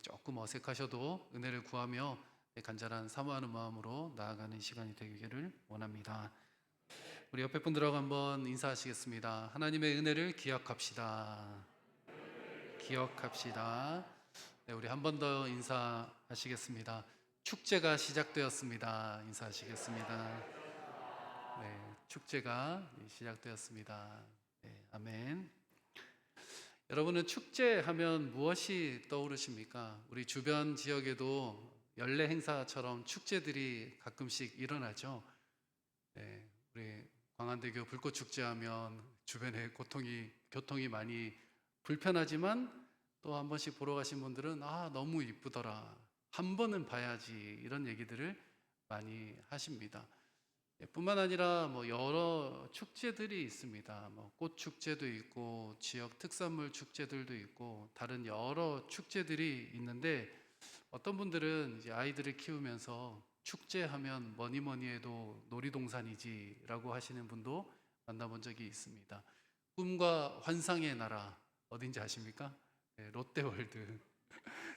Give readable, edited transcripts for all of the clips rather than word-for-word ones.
조금 어색하셔도 은혜를 구하며 간절한 사모하는 마음으로 나아가는 시간이 되기를 원합니다. 우리 옆에 분들하고 한번 인사하시겠습니다. 하나님의 은혜를 기억합시다. 기억합시다. 네, 우리 한 번 더 인사하시겠습니다. 축제가 시작되었습니다. 인사하시겠습니다. 네, 축제가 시작되었습니다. 네, 아멘. 여러분은 축제하면 무엇이 떠오르십니까? 우리 주변 지역에도 연례 행사처럼 축제들이 가끔씩 일어나죠. 네, 우리 광안대교 불꽃축제하면 주변에 교통이 많이 불편하지만 또 한 번씩 보러 가신 분들은 너무 이쁘더라, 한 번은 봐야지, 이런 얘기들을 많이 하십니다. 뿐만 아니라 여러 축제들이 있습니다. 꽃 축제도 있고 지역 특산물 축제들도 있고 다른 여러 축제들이 있는데, 어떤 분들은 이제 아이들을 키우면서 축제하면 뭐니 해도 놀이동산이지라고 하시는 분도 만나본 적이 있습니다. 꿈과 환상의 나라 어딘지 아십니까? 네, 롯데월드.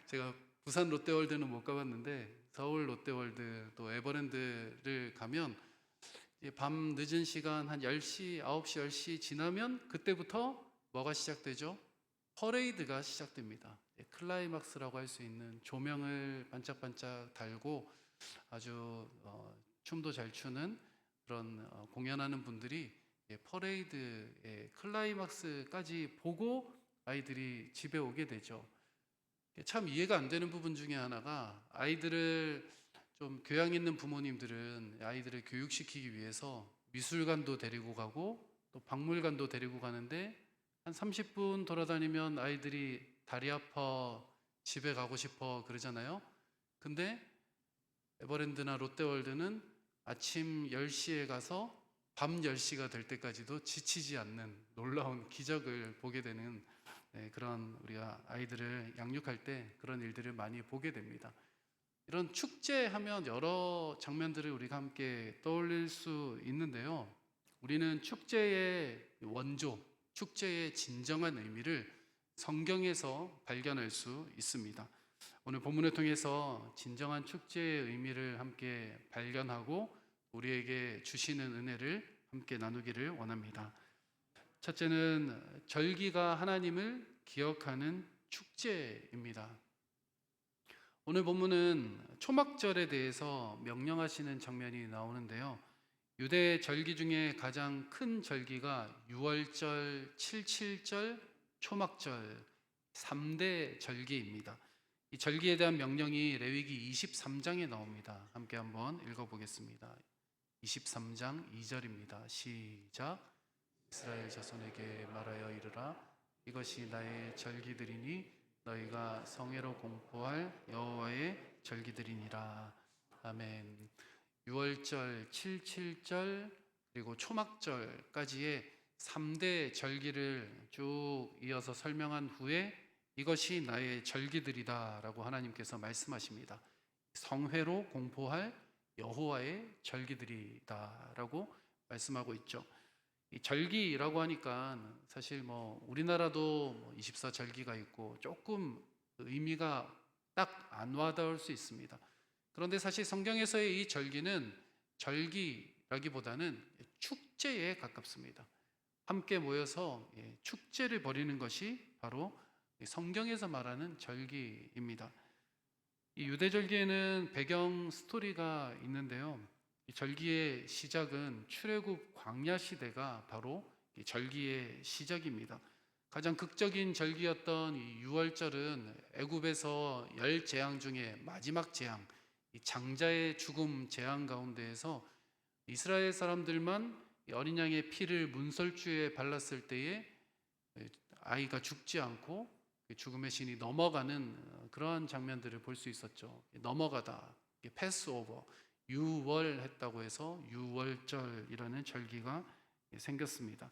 제가 부산 롯데월드는 못 가봤는데 서울 롯데월드 또 에버랜드를 가면 밤 늦은 시간 한 10시, 9시, 10시 지나면 그때부터 뭐가 시작되죠? 퍼레이드가 시작됩니다. 클라이막스라고 할 수 있는 조명을 반짝반짝 달고 아주 춤도 잘 추는 그런 공연하는 분들이 퍼레이드의 클라이막스까지 보고 아이들이 집에 오게 되죠. 참 이해가 안 되는 부분 중에 하나가, 아이들을 좀 교양 있는 부모님들은 아이들을 교육시키기 위해서 미술관도 데리고 가고 또 박물관도 데리고 가는데, 한 30분 돌아다니면 아이들이 다리 아파 집에 가고 싶어 그러잖아요. 근데 에버랜드나 롯데월드는 아침 10시에 가서 밤 10시가 될 때까지도 지치지 않는 놀라운 기적을 보게 되는, 그런 우리가 아이들을 양육할 때 그런 일들을 많이 보게 됩니다. 이런 축제하면 여러 장면들을 우리가 함께 떠올릴 수 있는데요. 우리는 축제의 원조, 축제의 진정한 의미를 성경에서 발견할 수 있습니다. 오늘 본문을 통해서 진정한 축제의 의미를 함께 발견하고 우리에게 주시는 은혜를 함께 나누기를 원합니다. 첫째는 절기가 하나님을 기억하는 축제입니다. 오늘 본문은 초막절에 대해서 명령하시는 장면이 나오는데요. 유대 절기 중에 가장 큰 절기가 유월절, 칠칠절, 초막절 3대 절기입니다. 이 절기에 대한 명령이 레위기 23장에 나옵니다. 함께 한번 읽어보겠습니다. 23장 2절입니다. 시작. 이스라엘 자손에게 말하여 이르라. 이것이 나의 절기들이니 너희가 성회로 공포할 여호와의 절기들이니라. 아멘. 유월절, 칠칠절 그리고 초막절까지의 3대 절기를 쭉 이어서 설명한 후에 이것이 나의 절기들이다 라고 하나님께서 말씀하십니다. 성회로 공포할 여호와의 절기들이다 라고 말씀하고 있죠. 이 절기라고 하니까 사실 우리나라도 24절기가 있고 조금 의미가 딱 안 와닿을 수 있습니다. 그런데 사실 성경에서의 이 절기는 절기라기보다는 축제에 가깝습니다. 함께 모여서 축제를 벌이는 것이 바로 성경에서 말하는 절기입니다. 이 유대절기에는 배경 스토리가 있는데요. 이 절기의 시작은 출애굽 광야 시대가 바로 이 절기의 시작입니다. 가장 극적인 절기였던 이 유월절은 애굽에서 10재앙 중에 마지막 재앙, 이 장자의 죽음 재앙 가운데에서 이스라엘 사람들만 어린 양의 피를 문설주에 발랐을 때에 아이가 죽지 않고 죽음의 신이 넘어가는 그러한 장면들을 볼 수 있었죠. 넘어가다, 패스오버, 유월했다고 해서 유월절이라는 절기가 생겼습니다.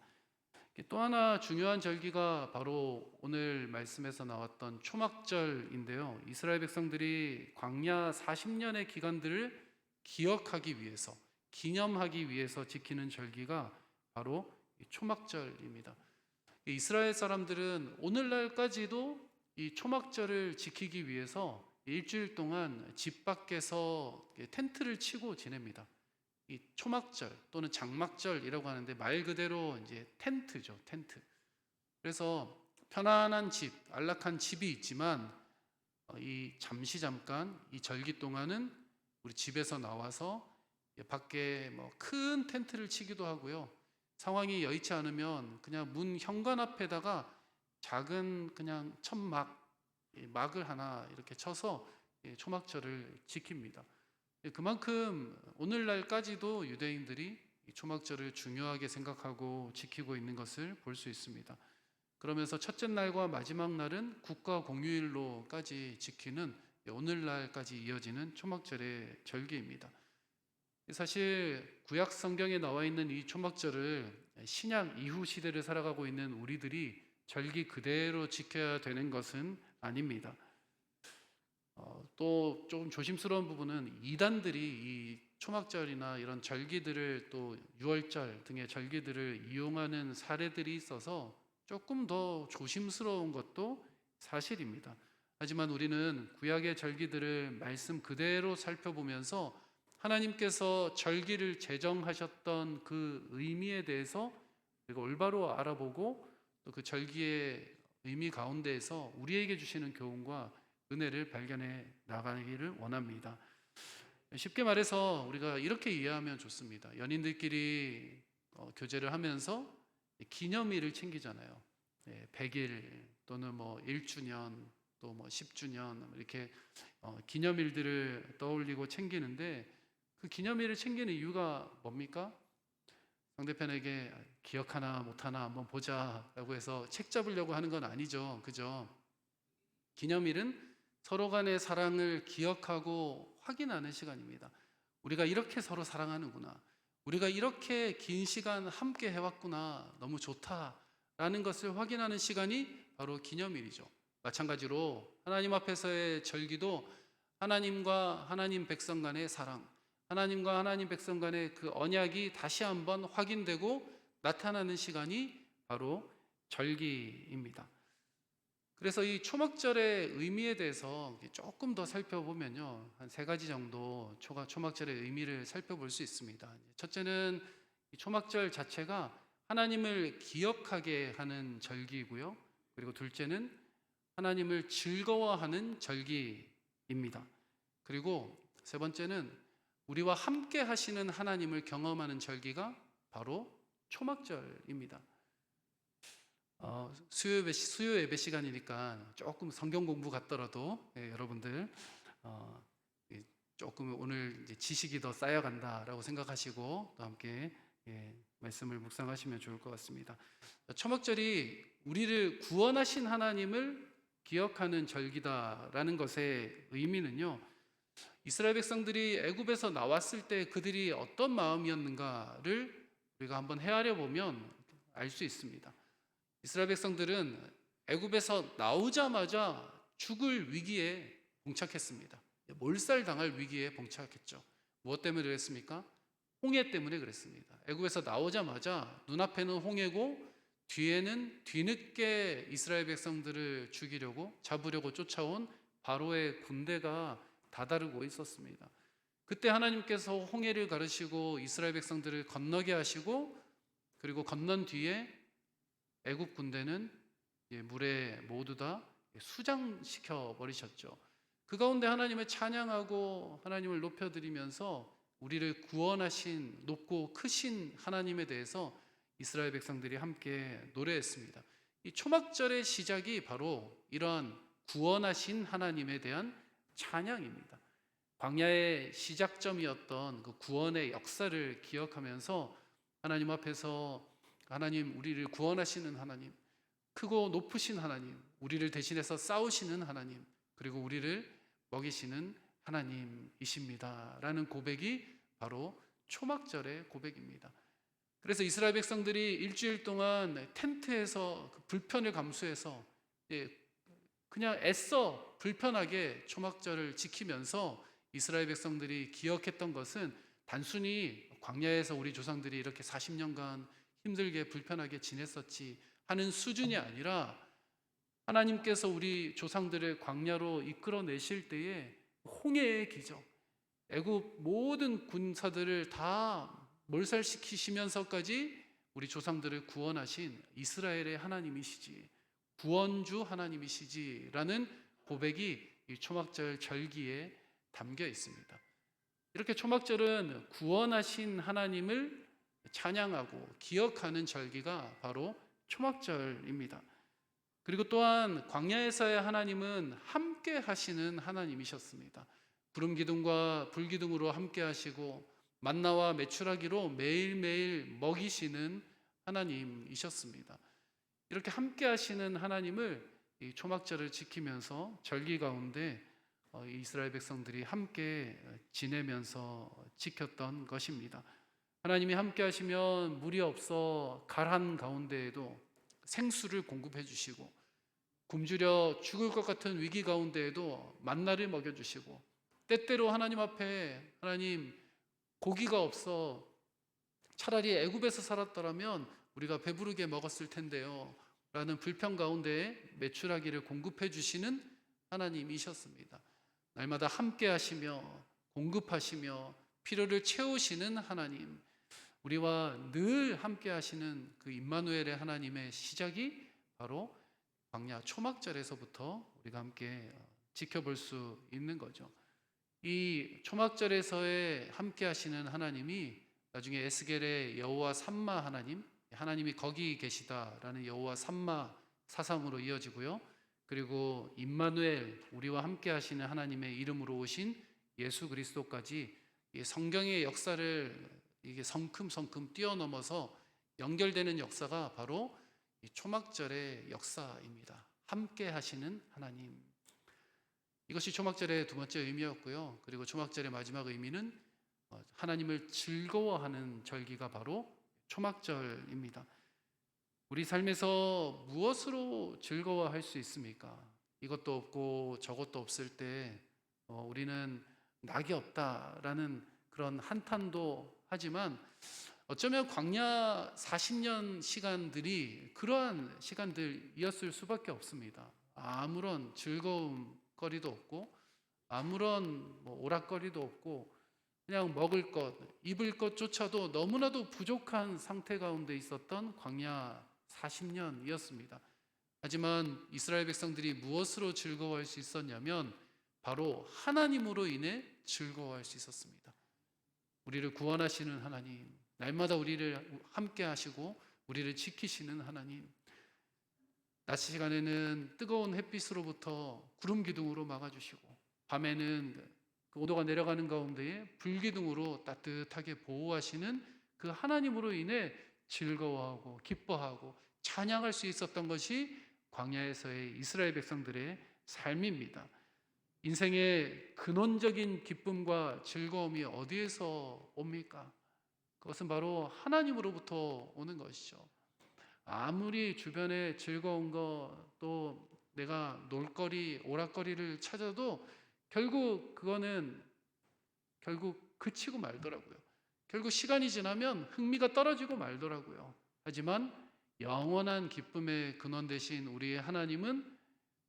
또 하나 중요한 절기가 바로 오늘 말씀에서 나왔던 초막절인데요. 이스라엘 백성들이 광야 40년의 기간들을 기억하기 위해서, 기념하기 위해서 지키는 절기가 바로 초막절입니다. 이스라엘 사람들은 오늘날까지도 이 초막절을 지키기 위해서 일주일 동안 집 밖에서 텐트를 치고 지냅니다. 이 초막절 또는 장막절이라고 하는데 말 그대로 이제 텐트죠, 텐트. 그래서 편안한 집, 안락한 집이 있지만 이 잠깐 이 절기 동안은 우리 집에서 나와서 밖에 뭐 큰 텐트를 치기도 하고요. 상황이 여의치 않으면 그냥 문 현관 앞에다가 작은 그냥 천막, 막을 하나 이렇게 쳐서 초막절을 지킵니다. 그만큼 오늘날까지도 유대인들이 이 초막절을 중요하게 생각하고 지키고 있는 것을 볼 수 있습니다. 그러면서 첫째 날과 마지막 날은 국가 공휴일로까지 지키는 오늘날까지 이어지는 초막절의 절기입니다. 사실 구약 성경에 나와 있는 이 초막절을 신약 이후 시대를 살아가고 있는 우리들이 절기 그대로 지켜야 되는 것은 아닙니다. 또 좀 조심스러운 부분은 이단들이 이 초막절이나 이런 절기들을 또 유월절 등의 절기들을 이용하는 사례들이 있어서 조금 더 조심스러운 것도 사실입니다. 하지만 우리는 구약의 절기들을 말씀 그대로 살펴보면서 하나님께서 절기를 제정하셨던 그 의미에 대해서 우리가 올바로 알아보고 또 그 절기의 의미 가운데에서 우리에게 주시는 교훈과 은혜를 발견해 나가기를 원합니다. 쉽게 말해서 우리가 이렇게 이해하면 좋습니다. 연인들끼리 교제를 하면서 기념일을 챙기잖아요. 100일 또는 뭐 1주년 또 뭐 10주년 이렇게 기념일들을 떠올리고 챙기는데 그 기념일을 챙기는 이유가 뭡니까? 상대편에게 기억하나 못하나 한번 보자라고 해서 책 잡으려고 하는 건 아니죠. 그죠? 기념일은 서로 간의 사랑을 기억하고 확인하는 시간입니다. 우리가 이렇게 서로 사랑하는구나. 우리가 이렇게 긴 시간 함께 해왔구나. 너무 좋다라는 것을 확인하는 시간이 바로 기념일이죠. 마찬가지로 하나님 앞에서의 절기도 하나님과 하나님 백성 간의 사랑, 하나님과 하나님 백성 간의 그 언약이 다시 한번 확인되고 나타나는 시간이 바로 절기입니다. 그래서 이 초막절의 의미에 대해서 조금 더 살펴보면요, 한 3가지 정도 초막절의 의미를 살펴볼 수 있습니다. 첫째는 이 초막절 자체가 하나님을 기억하게 하는 절기이고요. 그리고 둘째는 하나님을 즐거워하는 절기입니다. 그리고 세 번째는 우리와 함께 하시는 하나님을 경험하는 절기가 바로 초막절입니다. 수요 예배 시간이니까 조금 성경 공부 같더라도 여러분들 조금 오늘 이제 지식이 더 쌓여간다라고 생각하시고 또 함께 말씀을 묵상하시면 좋을 것 같습니다. 초막절이 우리를 구원하신 하나님을 기억하는 절기다라는 것의 의미는요, 이스라엘 백성들이 애굽에서 나왔을 때 그들이 어떤 마음이었는가를 우리가 한번 헤아려 보면 알 수 있습니다. 이스라엘 백성들은 애굽에서 나오자마자 죽을 위기에 봉착했습니다. 몰살당할 위기에 봉착했죠. 무엇 때문에 그랬습니까? 홍해 때문에 그랬습니다. 애굽에서 나오자마자 눈앞에는 홍해고 뒤에는 뒤늦게 이스라엘 백성들을 죽이려고 잡으려고 쫓아온 바로의 군대가 다다르고 있었습니다. 그때 하나님께서 홍해를 가르시고 이스라엘 백성들을 건너게 하시고 그리고 건넌 뒤에 애굽 군대는 물에 모두 다 수장시켜 버리셨죠. 그 가운데 하나님을 찬양하고 하나님을 높여드리면서 우리를 구원하신 높고 크신 하나님에 대해서 이스라엘 백성들이 함께 노래했습니다. 이 초막절의 시작이 바로 이러한 구원하신 하나님에 대한 찬양입니다. 광야의 시작점이었던 그 구원의 역사를 기억하면서 하나님 앞에서 하나님, 우리를 구원하시는 하나님, 크고 높으신 하나님, 우리를 대신해서 싸우시는 하나님, 그리고 우리를 먹이시는 하나님이십니다 라는 고백이 바로 초막절의 고백입니다. 그래서 이스라엘 백성들이 일주일 동안 텐트에서 그 불편을 감수해서 그냥 애써 불편하게 초막절을 지키면서 이스라엘 백성들이 기억했던 것은 단순히 광야에서 우리 조상들이 이렇게 40년간 힘들게 불편하게 지냈었지 하는 수준이 아니라 하나님께서 우리 조상들을 광야로 이끌어내실 때에 홍해의 기적, 애굽 모든 군사들을 다 몰살시키시면서까지 우리 조상들을 구원하신 이스라엘의 하나님이시지, 구원주 하나님이시지라는 고백이 이 초막절 절기에 담겨 있습니다. 이렇게 초막절은 구원하신 하나님을 찬양하고 기억하는 절기가 바로 초막절입니다. 그리고 또한 광야에서의 하나님은 함께 하시는 하나님이셨습니다. 구름 기둥과 불 기둥으로 함께 하시고 만나와 메추라기로 매일매일 먹이시는 하나님이셨습니다. 이렇게 함께 하시는 하나님을 이 초막절을 지키면서 절기 가운데 이스라엘 백성들이 함께 지내면서 지켰던 것입니다. 하나님이 함께 하시면 물이 없어 가란 가운데에도 생수를 공급해 주시고, 굶주려 죽을 것 같은 위기 가운데에도 만나를 먹여주시고, 때때로 하나님 앞에 하나님 고기가 없어 차라리 애굽에서 살았더라면 우리가 배부르게 먹었을 텐데요 라는 불평 가운데 메추라기를 공급해 주시는 하나님이셨습니다. 날마다 함께 하시며 공급하시며 필요를 채우시는 하나님, 우리와 늘 함께 하시는 그 임마누엘의 하나님의 시작이 바로 광야 초막절에서부터 우리가 함께 지켜볼 수 있는 거죠. 이 초막절에서의 함께 하시는 하나님이 나중에 에스겔의 여호와 삼마 하나님, 하나님이 거기 계시다라는 여호와 삼마 사상으로 이어지고요. 그리고 임마누엘, 우리와 함께 하시는 하나님의 이름으로 오신 예수 그리스도까지 이 성경의 역사를 이게 성큼성큼 뛰어넘어서 연결되는 역사가 바로 이 초막절의 역사입니다. 함께 하시는 하나님. 이것이 초막절의 두 번째 의미였고요. 그리고 초막절의 마지막 의미는 하나님을 즐거워하는 절기가 바로 초막절입니다. 우리 삶에서 무엇으로 즐거워할 수 있습니까? 이것도 없고 저것도 없을 때 우리는 낙이 없다라는 그런 한탄도 하지만, 어쩌면 광야 40년 시간들이 그러한 시간들이었을 수밖에 없습니다. 아무런 즐거움거리도 없고 아무런 오락거리도 없고 그냥 먹을 것, 입을 것조차도 너무나도 부족한 상태 가운데 있었던 광야 40년이었습니다. 하지만 이스라엘 백성들이 무엇으로 즐거워할 수 있었냐면 바로 하나님으로 인해 즐거워할 수 있었습니다. 우리를 구원하시는 하나님, 날마다 우리를 함께 하시고 우리를 지키시는 하나님, 낮 시간에는 뜨거운 햇빛으로부터 구름 기둥으로 막아주시고, 밤에는 그 온도가 내려가는 가운데에 불 기둥으로 따뜻하게 보호하시는 그 하나님으로 인해 즐거워하고 기뻐하고 찬양할 수 있었던 것이 광야에서의 이스라엘 백성들의 삶입니다. 인생의 근원적인 기쁨과 즐거움이 어디에서 옵니까? 그것은 바로 하나님으로부터 오는 것이죠. 아무리 주변에 즐거운 거, 또 내가 놀거리, 오락거리를 찾아도 그거는 결국 그치고 말더라고요. 결국 시간이 지나면 흥미가 떨어지고 말더라고요. 하지만 영원한 기쁨의 근원 되신 우리의 하나님은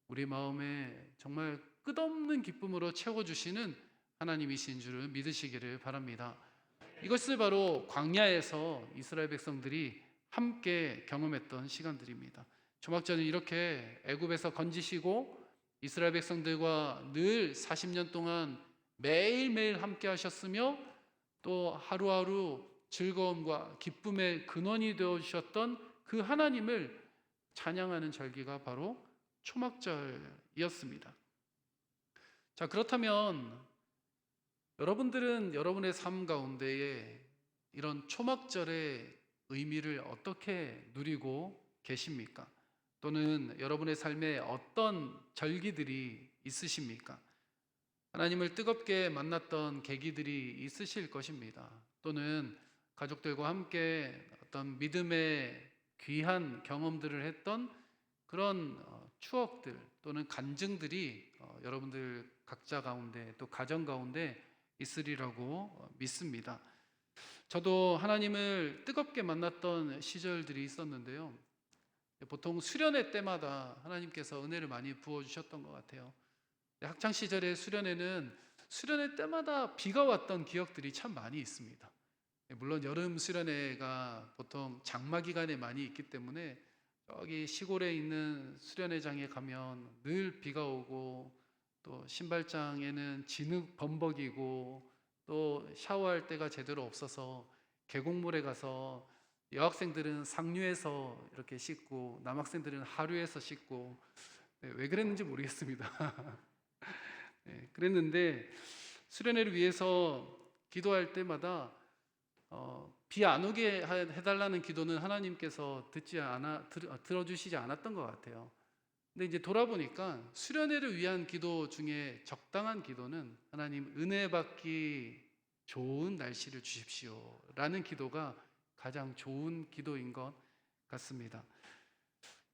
우리 마음에 정말 끝없는 기쁨으로 채워주시는 하나님이신 줄을 믿으시기를 바랍니다. 이것을 바로 광야에서 이스라엘 백성들이 함께 경험했던 시간들입니다. 초막절은 이렇게 애굽에서 건지시고 이스라엘 백성들과 늘 40년 동안 매일매일 함께 하셨으며 또 하루하루 즐거움과 기쁨의 근원이 되어주셨던 그 하나님을 찬양하는 절기가 바로 초막절이었습니다. 자, 그렇다면 여러분들은 여러분의 삶 가운데에 이런 초막절의 의미를 어떻게 누리고 계십니까? 또는 여러분의 삶에 어떤 절기들이 있으십니까? 하나님을 뜨겁게 만났던 계기들이 있으실 것입니다. 또는 가족들과 함께 어떤 믿음의 귀한 경험들을 했던 그런 추억들 또는 간증들이 여러분들 각자 가운데 또 가정 가운데 있으리라고 믿습니다. 저도 하나님을 뜨겁게 만났던 시절들이 있었는데요. 보통 수련회 때마다 하나님께서 은혜를 많이 부어주셨던 것 같아요. 학창 시절의 수련회는 수련회 때마다 비가 왔던 기억들이 참 많이 있습니다. 물론 여름 수련회가 보통 장마 기간에 많이 있기 때문에 여기 시골에 있는 수련회장에 가면 늘 비가 오고, 또 신발장에는 진흙 범벅이고, 또 샤워할 때가 제대로 없어서 계곡물에 가서 여학생들은 상류에서 이렇게 씻고 남학생들은 하류에서 씻고, 왜 그랬는지 모르겠습니다. 그랬는데 수련회를 위해서 기도할 때마다 비 안 오게 해달라는 기도는 하나님께서 들어주시지 않았던 것 같아요. 근데 이제 돌아보니까 수련회를 위한 기도 중에 적당한 기도는 하나님 은혜 받기 좋은 날씨를 주십시오 라는 기도가 가장 좋은 기도인 것 같습니다.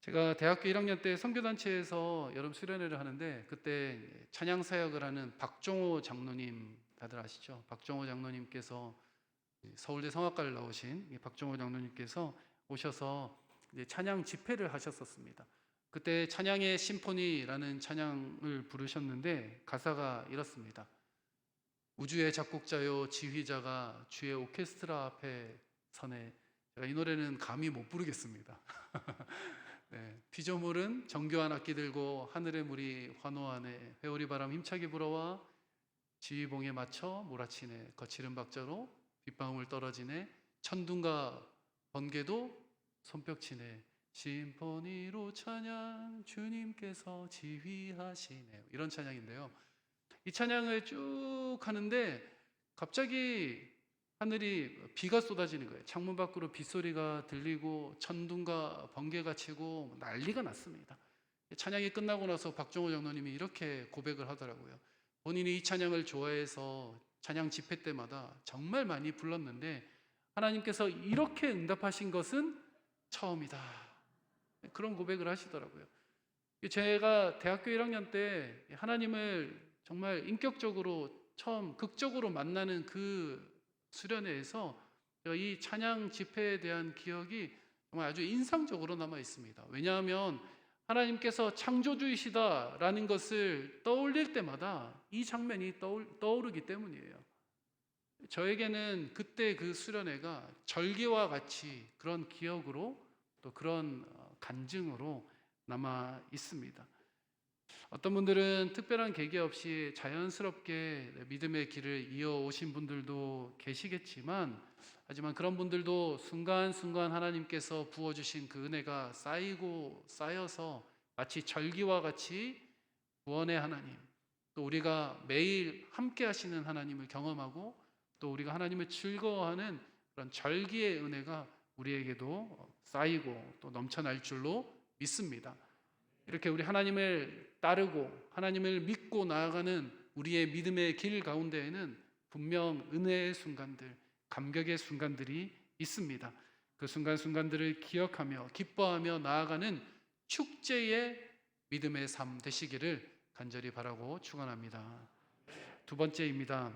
제가 대학교 1학년 때 선교단체에서 여름 수련회를 하는데, 그때 찬양 사역을 하는 박종호 장로님, 다들 아시죠? 박종호 장로님께서 서울대 성악과를 나오신 박종호 장로님께서 오셔서 이제 찬양 집회를 하셨었습니다. 그때 찬양의 심포니라는 찬양을 부르셨는데 가사가 이렇습니다. 우주의 작곡자요 지휘자가 주의 오케스트라 앞에 서네. 제가 이 노래는 감히 못 부르겠습니다. 피조물은 정교한 악기 들고 하늘의 물이 환호하네. 회오리 바람 힘차게 불어와 지휘봉에 맞춰 몰아치네. 거칠은 박자로 빗방울 떨어지네. 천둥과 번개도 손뼉치네. 심포니로 찬양 주님께서 지휘하시네. 이런 찬양인데요, 이 찬양을 쭉 하는데 갑자기 하늘이 비가 쏟아지는 거예요. 창문 밖으로 빗소리가 들리고 천둥과 번개가 치고 난리가 났습니다. 찬양이 끝나고 나서 박종호 장로님이 이렇게 고백을 하더라고요. 본인이 이 찬양을 좋아해서 찬양 집회 때마다 정말 많이 불렀는데 하나님께서 이렇게 응답하신 것은 처음이다. 그런 고백을 하시더라고요. 제가 대학교 1학년 때 하나님을 정말 인격적으로 처음 극적으로 만나는 그 수련회에서 이 찬양 집회에 대한 기억이 정말 아주 인상적으로 남아 있습니다. 왜냐하면 하나님께서 창조주이시다라는 것을 떠올릴 때마다 이 장면이 떠오르기 때문이에요. 저에게는 그때 그 수련회가 절기와 같이 그런 기억으로, 또 그런 간증으로 남아 있습니다. 어떤 분들은 특별한 계기 없이 자연스럽게 믿음의 길을 이어오신 분들도 계시겠지만, 하지만 그런 분들도 순간순간 하나님께서 부어주신 그 은혜가 쌓이고 쌓여서 마치 절기와 같이 구원의 하나님, 또 우리가 매일 함께 하시는 하나님을 경험하고, 또 우리가 하나님을 즐거워하는 그런 절기의 은혜가 우리에게도 쌓이고 또 넘쳐날 줄로 믿습니다. 이렇게 우리 하나님을 따르고 하나님을 믿고 나아가는 우리의 믿음의 길 가운데에는 분명 은혜의 순간들, 감격의 순간들이 있습니다. 그 순간순간들을 기억하며 기뻐하며 나아가는 축제의 믿음의 삶 되시기를 간절히 바라고 축원합니다. 두 번째입니다.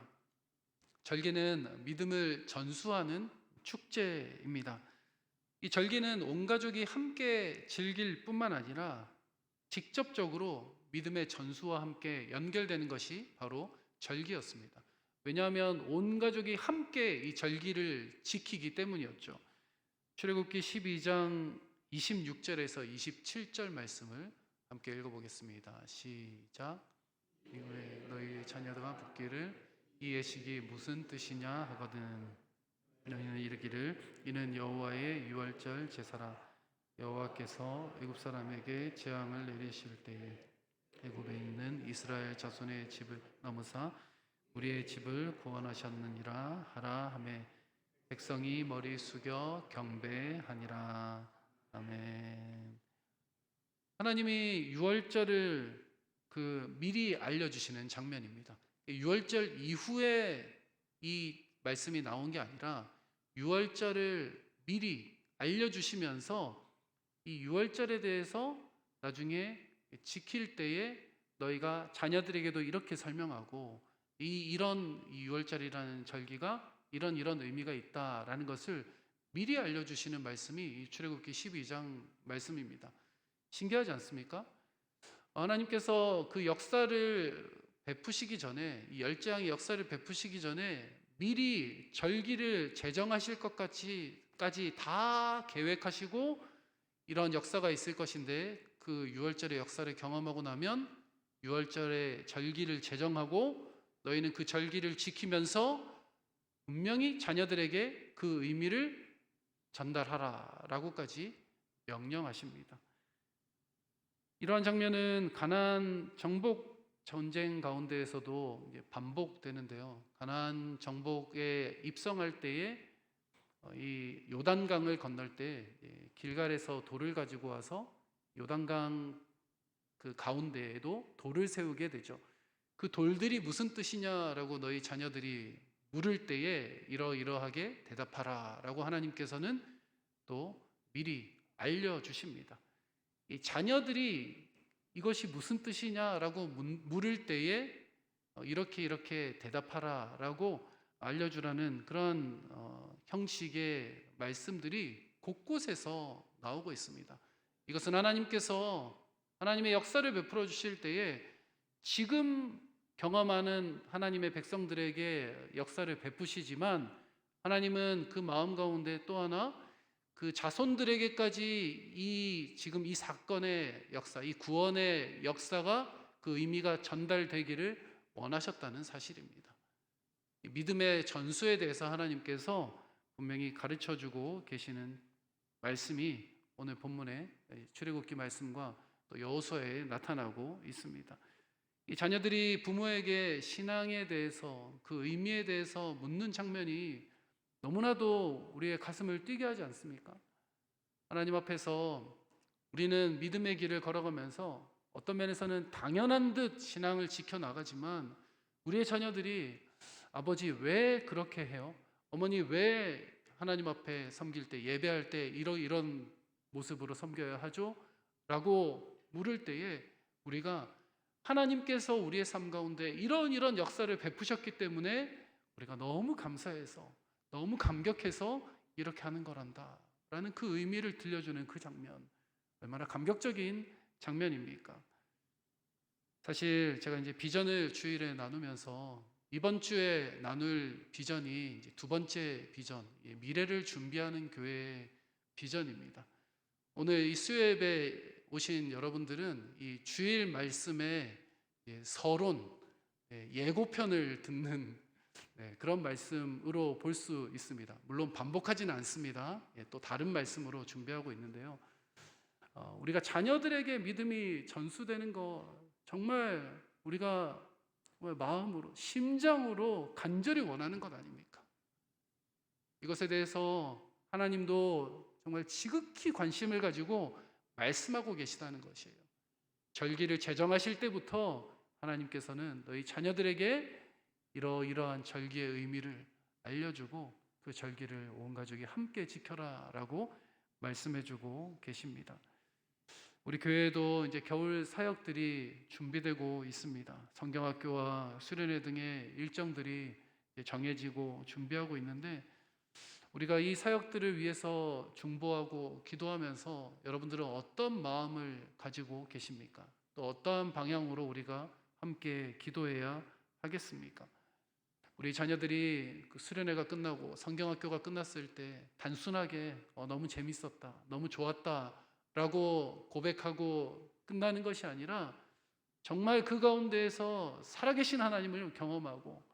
절기는 믿음을 전수하는 축제입니다. 이 절기는 온 가족이 함께 즐길 뿐만 아니라 직접적으로 믿음의 전수와 함께 연결되는 것이 바로 절기였습니다. 왜냐하면 온 가족이 함께 이 절기를 지키기 때문이었죠. 출애굽기 12장 26절에서 27절 말씀을 함께 읽어보겠습니다. 시작. 이후에 너희 자녀가 묻기를 이 예식이 무슨 뜻이냐 하거든 너희는 이르기를 이는 여호와의 유월절 제사라. 여호와께서 애굽 사람에게 재앙을 내리실 때에 애굽에 있는 이스라엘 자손의 집을 넘으사 우리의 집을 구원하셨느니라 하라 하매 백성이 머리 숙여 경배하니라. 아멘. 하나님이 유월절을 미리 알려주시는 장면입니다. 유월절 이후에 이 말씀이 나온 게 아니라 유월절을 미리 알려주시면서 이 유월절에 대해서 나중에 지킬 때에 너희가 자녀들에게도 이렇게 설명하고 이런 유월절이라는 절기가 이런 의미가 있다라는 것을 미리 알려주시는 말씀이 이 출애굽기 12장 말씀입니다. 신기하지 않습니까? 하나님께서 그 역사를 베푸시기 전에, 이 열재앙의 역사를 베푸시기 전에 미리 절기를 제정하실 것까지 다 계획하시고 이런 역사가 있을 것인데, 그 유월절의 역사를 경험하고 나면 유월절의 절기를 제정하고 너희는 그 절기를 지키면서 분명히 자녀들에게 그 의미를 전달하라 라고까지 명령하십니다. 이러한 장면은 가나안 정복 전쟁 가운데에서도 반복되는데요. 가나안 정복에 입성할 때에 이 요단강을 건널 때 길갈에서 돌을 가지고 와서 요단강 그 가운데에도 돌을 세우게 되죠. 그 돌들이 무슨 뜻이냐라고 너희 자녀들이 물을 때에 이러이러하게 대답하라 라고 하나님께서는 또 미리 알려주십니다. 이 자녀들이 이것이 무슨 뜻이냐라고 물을 때에 이렇게 대답하라 라고 알려주라는 그런 형식의 말씀들이 곳곳에서 나오고 있습니다. 이것은 하나님께서 하나님의 역사를 베풀어 주실 때에 지금 경험하는 하나님의 백성들에게 역사를 베푸시지만, 하나님은 그 마음 가운데 또 하나 그 자손들에게까지 지금 이 사건의 역사, 이 구원의 역사가 그 의미가 전달되기를 원하셨다는 사실입니다. 믿음의 전수에 대해서 하나님께서 분명히 가르쳐주고 계시는 말씀이 오늘 본문의 출애굽기 말씀과 또 여호수아에 나타나고 있습니다. 이 자녀들이 부모에게 신앙에 대해서, 그 의미에 대해서 묻는 장면이 너무나도 우리의 가슴을 뛰게 하지 않습니까? 하나님 앞에서 우리는 믿음의 길을 걸어가면서 어떤 면에서는 당연한 듯 신앙을 지켜나가지만, 우리의 자녀들이 아버지 왜 그렇게 해요? 어머니 왜 하나님 앞에 섬길 때, 예배할 때 이런 모습으로 섬겨야 하죠? 라고 물을 때에 우리가 하나님께서 우리의 삶 가운데 이런 역사를 베푸셨기 때문에 우리가 너무 감사해서, 너무 감격해서 이렇게 하는 거란다 라는 그 의미를 들려주는 그 장면, 얼마나 감격적인 장면입니까? 사실 제가 이제 비전을 주일에 나누면서 이번 주에 나눌 비전이 이제 두 번째 비전, 미래를 준비하는 교회의 비전입니다. 오늘 이 수요예배 오신 여러분들은 이 주일 말씀의 서론, 예고편을 듣는 그런 말씀으로 볼 수 있습니다. 물론 반복하지는 않습니다. 또 다른 말씀으로 준비하고 있는데요. 우리가 자녀들에게 믿음이 전수되는 거 정말 우리가 마음으로, 심장으로 간절히 원하는 것 아닙니까? 이것에 대해서 하나님도 정말 지극히 관심을 가지고 말씀하고 계시다는 것이에요. 절기를 제정하실 때부터 하나님께서는 너희 자녀들에게 이러이러한 절기의 의미를 알려주고 그 절기를 온 가족이 함께 지켜라 라고 말씀해주고 계십니다. 우리 교회도 이제 겨울 사역들이 준비되고 있습니다. 성경학교와 수련회 등의 일정들이 정해지고 준비하고 있는데, 우리가 이 사역들을 위해서 중보하고 기도하면서 여러분들은 어떤 마음을 가지고 계십니까? 또 어떠한 방향으로 우리가 함께 기도해야 하겠습니까? 우리 자녀들이 그 수련회가 끝나고 성경학교가 끝났을 때 단순하게 너무 재밌었다, 너무 좋았다 라고 고백하고 끝나는 것이 아니라, 정말 그 가운데에서 살아계신 하나님을 경험하고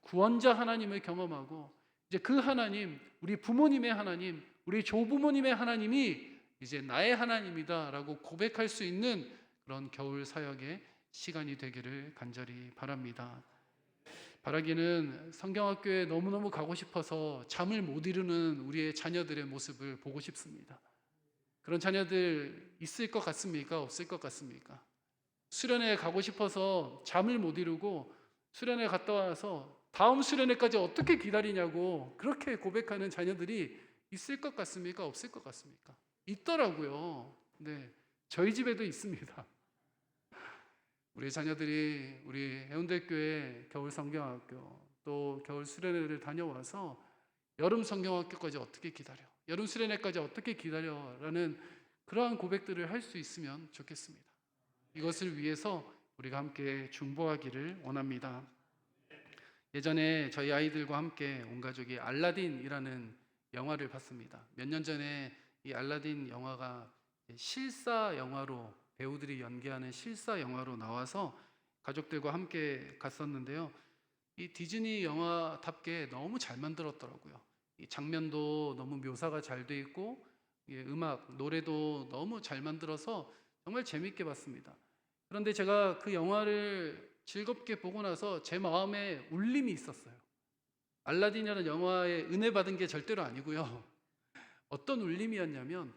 구원자 하나님을 경험하고, 이제 그 하나님, 우리 부모님의 하나님, 우리 조부모님의 하나님이 이제 나의 하나님이다 라고 고백할 수 있는 그런 겨울 사역의 시간이 되기를 간절히 바랍니다. 바라기는 성경학교에 너무너무 가고 싶어서 잠을 못 이루는 우리의 자녀들의 모습을 보고 싶습니다. 그런 자녀들 있을 것 같습니까? 없을 것 같습니까? 수련회에 가고 싶어서 잠을 못 이루고 수련회 갔다 와서 다음 수련회까지 어떻게 기다리냐고 그렇게 고백하는 자녀들이 있을 것 같습니까? 없을 것 같습니까? 있더라고요. 네, 저희 집에도 있습니다. 우리 자녀들이 우리 해운대교회 겨울 성경학교 또 겨울 수련회를 다녀와서 여름 성경학교까지 어떻게 기다려? 여름 수련회까지 어떻게 기다려라는 그러한 고백들을 할 수 있으면 좋겠습니다. 이것을 위해서 우리가 함께 중보하기를 원합니다. 예전에 저희 아이들과 함께 온 가족이 알라딘이라는 영화를 봤습니다. 몇 년 전에 이 알라딘 영화가 실사 영화로, 배우들이 연기하는 실사 영화로 나와서 가족들과 함께 갔었는데요. 이 디즈니 영화답게 너무 잘 만들었더라고요. 이 장면도 너무 묘사가 잘 돼 있고, 음악, 노래도 너무 잘 만들어서 정말 재밌게 봤습니다. 그런데 제가 그 영화를 즐겁게 보고 나서 제 마음에 울림이 있었어요. 알라딘이라는 영화에 은혜 받은 게 절대로 아니고요. 어떤 울림이었냐면,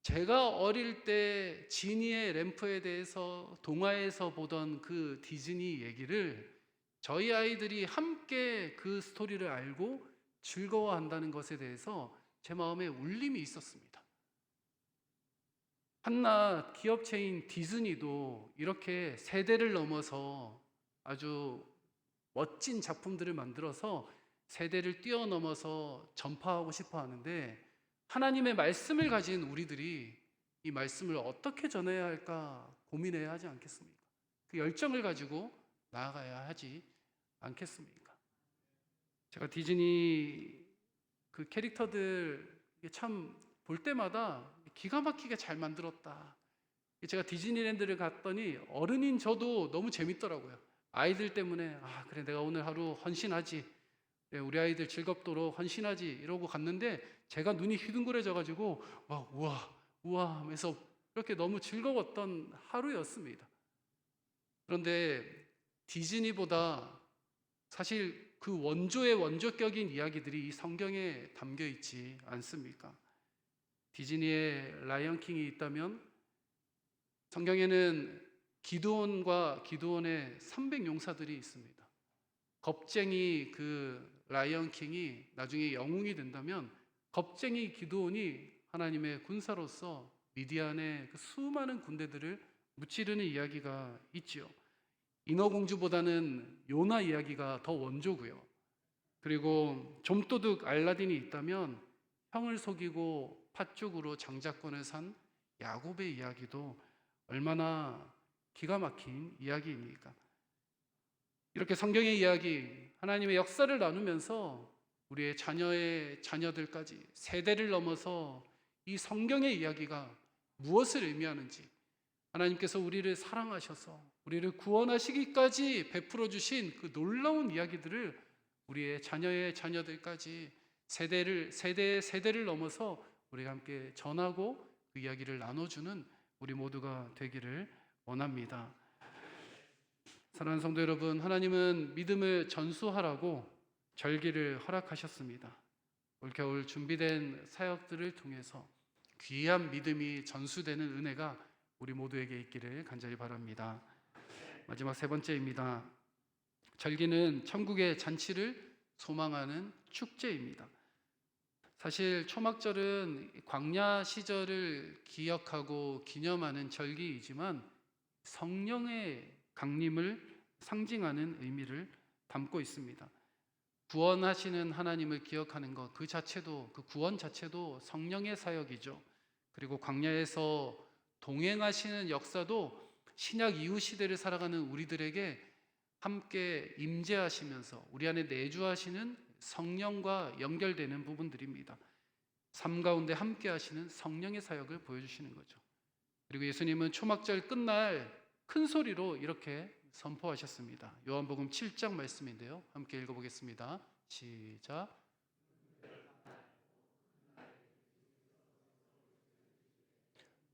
제가 어릴 때 지니의 램프에 대해서 동화에서 보던 그 디즈니 얘기를 저희 아이들이 함께 그 스토리를 알고 즐거워한다는 것에 대해서 제 마음에 울림이 있었습니다. 한낱 기업체인 디즈니도 이렇게 세대를 넘어서 아주 멋진 작품들을 만들어서 세대를 뛰어넘어서 전파하고 싶어 하는데, 하나님의 말씀을 가진 우리들이 이 말씀을 어떻게 전해야 할까 고민해야 하지 않겠습니까? 그 열정을 가지고 나아가야 하지 않겠습니까? 제가 디즈니 그 캐릭터들 참 볼 때마다 기가 막히게 잘 만들었다. 제가 디즈니랜드를 갔더니 어른인 저도 너무 재밌더라고요. 아이들 때문에 그래 내가 오늘 하루 헌신하지, 우리 아이들 즐겁도록 헌신하지 이러고 갔는데, 제가 눈이 휘둥그레져 가지고 우와 하면서 그렇게 너무 즐거웠던 하루였습니다. 그런데 디즈니보다 사실 그 원조의 원조격인 이야기들이 이 성경에 담겨 있지 않습니까? 디즈니의 라이언킹이 있다면 성경에는 기드온과 기드온의 300용사들이 있습니다. 겁쟁이 그 라이언킹이 나중에 영웅이 된다면 겁쟁이 기드온이 하나님의 군사로서 미디안의 그 수많은 군대들을 무찌르는 이야기가 있지요. 인어공주보다는 요나 이야기가 더 원조고요. 그리고 좀도둑 알라딘이 있다면 형을 속이고 팥죽으로 장자권을 산 야곱의 이야기도 얼마나 기가 막힌 이야기입니까? 이렇게 성경의 이야기, 하나님의 역사를 나누면서 우리의 자녀의 자녀들까지 세대를 넘어서 이 성경의 이야기가 무엇을 의미하는지, 하나님께서 우리를 사랑하셔서 우리를 구원하시기까지 베풀어 주신 그 놀라운 이야기들을 우리의 자녀의 자녀들까지 세대를 넘어서 우리가 함께 전하고 그 이야기를 나눠주는 우리 모두가 되기를 원합니다. 사랑하는 성도 여러분, 하나님은 믿음을 전수하라고 절기를 허락하셨습니다. 올겨울 준비된 사역들을 통해서 귀한 믿음이 전수되는 은혜가 우리 모두에게 있기를 간절히 바랍니다. 마지막 세 번째입니다. 절기는 천국의 잔치를 소망하는 축제입니다. 사실 초막절은 광야 시절을 기억하고 기념하는 절기이지만 성령의 강림을 상징하는 의미를 담고 있습니다. 구원하시는 하나님을 기억하는 것 그 자체도, 그 구원 자체도 성령의 사역이죠. 그리고 광야에서 동행하시는 역사도 신약 이후 시대를 살아가는 우리들에게 함께 임재하시면서 우리 안에 내주하시는 성령과 연결되는 부분들입니다. 삶 가운데 함께 하시는 성령의 사역을 보여주시는 거죠. 그리고 예수님은 초막절 끝날 큰 소리로 이렇게 선포하셨습니다. 요한복음 7장 말씀인데요. 함께 읽어보겠습니다. 시작.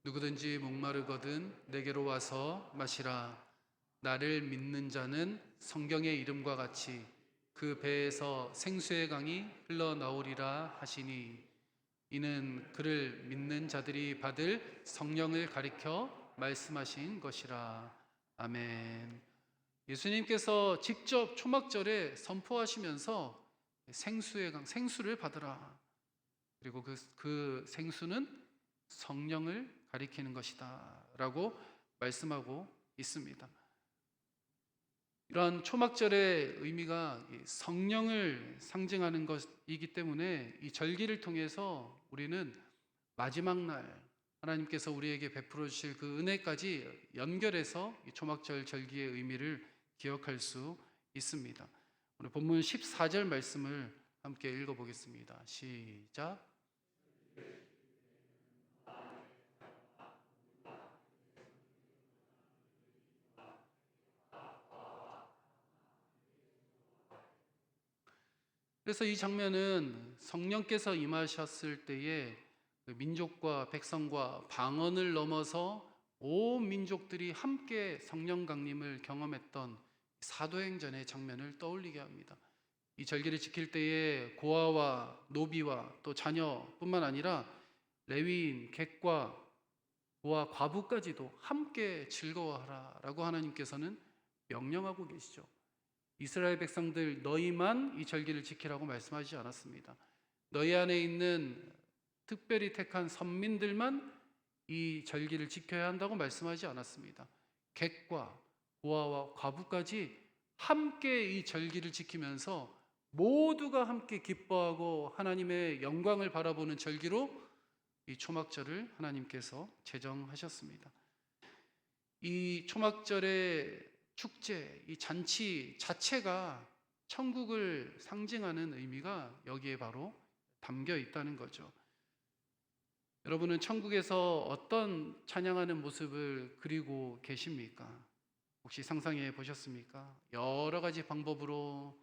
누구든지 목마르거든 내게로 와서 마시라. 나를 믿는 자는 성경의 이름과 같이 그 배에서 생수의 강이 흘러나오리라 하시니, 이는 그를 믿는 자들이 받을 성령을 가리켜 말씀하신 것이라. 아멘. 예수님께서 직접 초막절에 선포하시면서 생수의 강, 생수를 받으라. 그리고 그 생수는 성령을 가리키는 것이다 라고 말씀하고 있습니다. 이러한 초막절의 의미가 성령을 상징하는 것이기 때문에 이 절기를 통해서 우리는 마지막 날 하나님께서 우리에게 베풀어 주실 그 은혜까지 연결해서 이 초막절 절기의 의미를 기억할 수 있습니다. 오늘 본문 14절 말씀을 함께 읽어보겠습니다. 시작. 그래서 이 장면은 성령께서 임하셨을 때에 그 민족과 백성과 방언을 넘어서 온 민족들이 함께 성령 강림을 경험했던 사도행전의 장면을 떠올리게 합니다. 이 절기를 지킬 때에 고아와 노비와 또 자녀뿐만 아니라 레위인, 객과 고아, 과부까지도 함께 즐거워하라라고 하나님께서는 명령하고 계시죠. 이스라엘 백성들 너희만 이 절기를 지키라고 말씀하지 않았습니다. 너희 안에 있는 특별히 택한 선민들만 이 절기를 지켜야 한다고 말씀하지 않았습니다. 객과 고아와 과부까지 함께 이 절기를 지키면서 모두가 함께 기뻐하고 하나님의 영광을 바라보는 절기로 이 초막절을 하나님께서 제정하셨습니다. 이 초막절의 축제, 이 잔치 자체가 천국을 상징하는 의미가 여기에 바로 담겨 있다는 거죠. 여러분은 천국에서 어떤 찬양하는 모습을 그리고 계십니까? 혹시 상상해 보셨습니까? 여러 가지 방법으로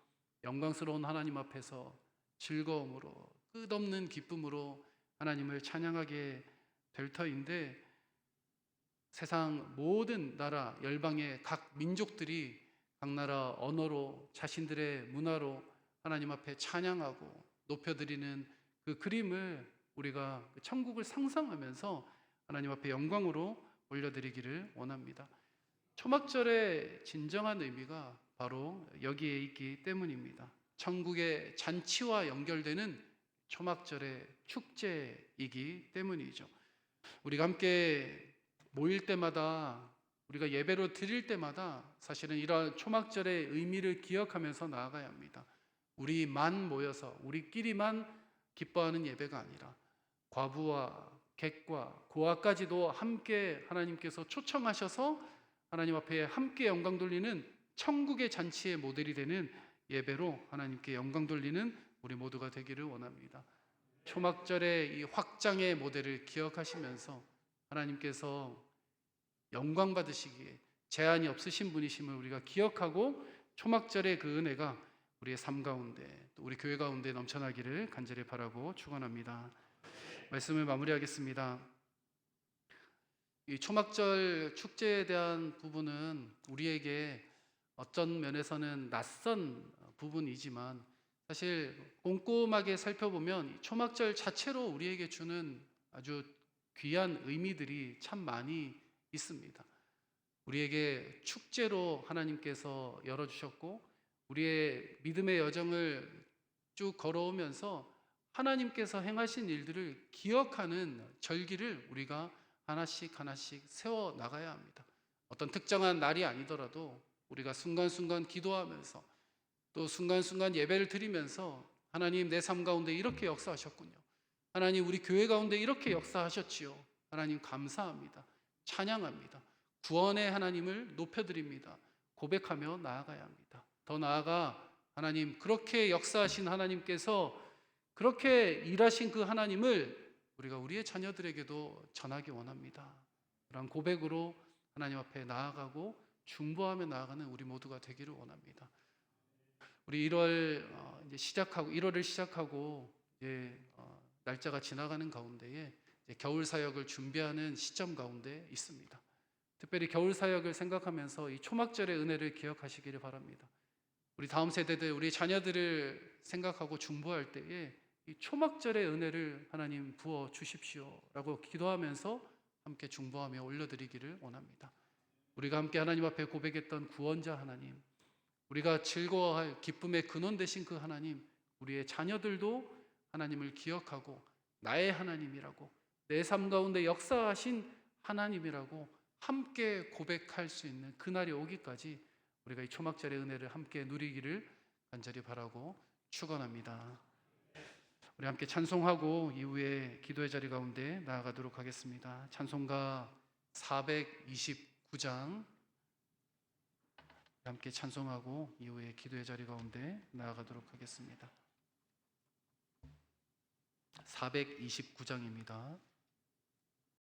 영광스러운 하나님 앞에서 즐거움으로 끝없는 기쁨으로 하나님을 찬양하게 될 터인데, 세상 모든 나라 열방의 각 민족들이 각 나라 언어로 자신들의 문화로 하나님 앞에 찬양하고 높여드리는 그 그림을 우리가 천국을 상상하면서 하나님 앞에 영광으로 올려드리기를 원합니다. 초막절의 진정한 의미가 바로 여기에 있기 때문입니다. 천국의 잔치와 연결되는 초막절의 축제이기 때문이죠. 우리가 함께 모일 때마다, 우리가 예배로 드릴 때마다 사실은 이러한 초막절의 의미를 기억하면서 나아가야 합니다. 우리만 모여서 우리끼리만 기뻐하는 예배가 아니라 과부와 객과 고아까지도 함께 하나님께서 초청하셔서 하나님 앞에 함께 영광 돌리는 천국의 잔치의 모델이 되는 예배로 하나님께 영광 돌리는 우리 모두가 되기를 원합니다. 초막절의 이 확장의 모델을 기억하시면서 하나님께서 영광 받으시기에 제한이 없으신 분이심을 우리가 기억하고 초막절의 그 은혜가 우리의 삶 가운데 또 우리 교회 가운데 넘쳐나기를 간절히 바라고 축원합니다. 말씀을 마무리하겠습니다. 이 초막절 축제에 대한 부분은 우리에게 어떤 면에서는 낯선 부분이지만 사실 꼼꼼하게 살펴보면 초막절 자체로 우리에게 주는 아주 귀한 의미들이 참 많이 있습니다. 우리에게 축제로 하나님께서 열어주셨고 우리의 믿음의 여정을 쭉 걸어오면서 하나님께서 행하신 일들을 기억하는 절기를 우리가 하나씩 하나씩 세워 나가야 합니다. 어떤 특정한 날이 아니더라도 우리가 순간순간 기도하면서 또 순간순간 예배를 드리면서 하나님 내 삶 가운데 이렇게 역사하셨군요. 하나님 우리 교회 가운데 이렇게 역사하셨지요. 하나님 감사합니다. 찬양합니다. 구원의 하나님을 높여드립니다. 고백하며 나아가야 합니다. 더 나아가 하나님 그렇게 역사하신 하나님께서 그렇게 일하신 그 하나님을 우리가 우리의 자녀들에게도 전하기 원합니다. 그런 고백으로 하나님 앞에 나아가고 중보하며 나아가는 우리 모두가 되기를 원합니다. 우리 1월 이제 시작하고 1월을 시작하고 이제 날짜가 지나가는 가운데에 이제 겨울 사역을 준비하는 시점 가운데 있습니다. 특별히 겨울 사역을 생각하면서 이 초막절의 은혜를 기억하시기를 바랍니다. 우리 다음 세대들, 우리 자녀들을 생각하고 중보할 때에 이 초막절의 은혜를 하나님 부어 주십시오라고 기도하면서 함께 중보하며 올려드리기를 원합니다. 우리가 함께 하나님 앞에 고백했던 구원자 하나님, 우리가 즐거워할 기쁨의 근원 되신 그 하나님, 우리의 자녀들도 하나님을 기억하고 나의 하나님이라고, 내 삶 가운데 역사하신 하나님이라고 함께 고백할 수 있는 그날이 오기까지 우리가 이 초막절의 은혜를 함께 누리기를 간절히 바라고 축원합니다. 우리 함께 찬송하고 이후에 기도의 자리 가운데 나아가도록 하겠습니다. 찬송가 429장 함께 찬송하고 이후에 기도의 자리 가운데 나아가도록 하겠습니다. 429장입니다.